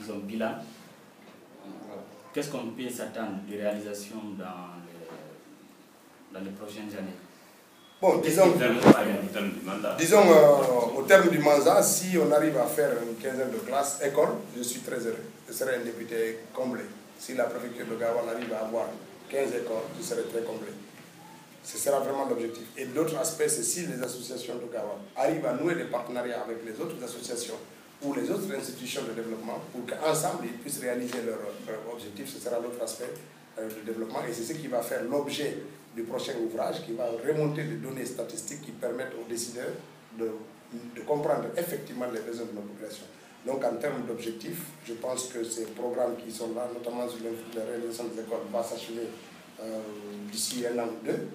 disons, bilan. Qu'est-ce qu'on peut s'attendre de réalisation dans les prochaines années? Bon, disons au terme du mandat, si on arrive à faire une quinzaine de classes écoles, je suis très heureux. Je serai un député comblé. Si la préfecture de Gaoual arrive à avoir 15 écoles, je serai très comblé. Ce sera vraiment l'objectif. Et l'autre aspect, c'est si les associations de Gaoual arrivent à nouer des partenariats avec les autres associations ou les autres institutions de développement pour qu'ensemble ils puissent réaliser leur objectif, ce sera l'autre aspect du développement. Et c'est ce qui va faire l'objet du prochain ouvrage, qui va remonter des données statistiques qui permettent aux décideurs de comprendre effectivement les besoins de nos populations. Donc en termes d'objectifs, je pense que ces programmes qui sont là, notamment sur la réalisation des écoles, vont s'achever d'ici un an ou deux.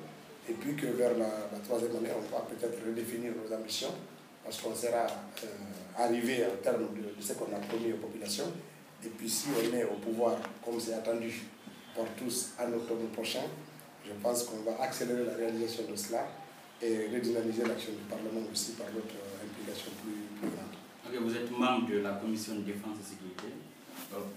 Et puis que vers la troisième année, on va peut-être redéfinir nos ambitions, parce qu'on sera arrivé au terme de ce qu'on a promis aux populations. Et puis si on est au pouvoir, comme c'est attendu par tous en octobre prochain, je pense qu'on va accélérer la réalisation de cela et redynamiser l'action du Parlement aussi par notre implication plus grande. Okay, vous êtes membre de la Commission de défense et sécurité.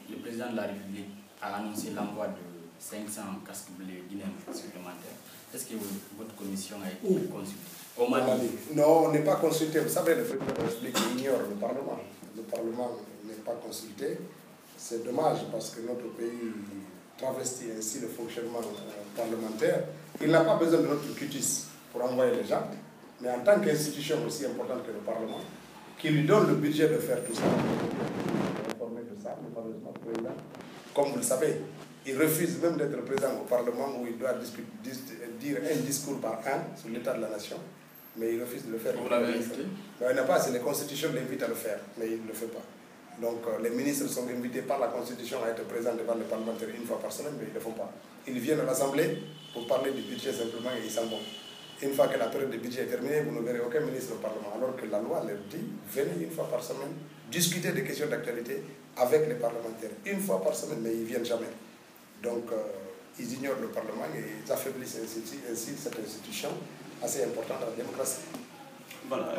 Le président de la République a annoncé l'envoi de 500 casques bleus guinéens supplémentaires. Est-ce que votre commission a été consultée au Mali? Non, on n'est pas consulté. Vous savez, le président de la République ignore le Parlement. Le Parlement n'est pas consulté. C'est dommage parce que notre pays travestit ainsi le fonctionnement parlementaire. Il n'a pas besoin de notre cutis pour envoyer les gens, mais en tant qu'institution aussi importante que le Parlement, qui lui donne le budget de faire tout ça, informé de ça, malheureusement, le président, comme vous le savez, il refuse même d'être présent au Parlement où il doit dire un discours par an sur l'état de la nation, mais il refuse de le faire. Vous l'avez invité? Non, il n'a pas, c'est les constitutions qui l'invitent à le faire, mais il ne le fait pas. Donc les ministres sont invités par la Constitution à être présents devant les parlementaires une fois par semaine, mais ils ne le font pas. Ils viennent à l'Assemblée pour parler du budget simplement et ils s'en vont. Une fois que la période de budget est terminée, vous ne verrez aucun ministre au Parlement, alors que la loi leur dit, venez une fois par semaine discuter des questions d'actualité avec les parlementaires. Une fois par semaine, mais ils ne viennent jamais. Donc ils ignorent le Parlement et ils affaiblissent ainsi cette institution assez importante dans la démocratie. Voilà.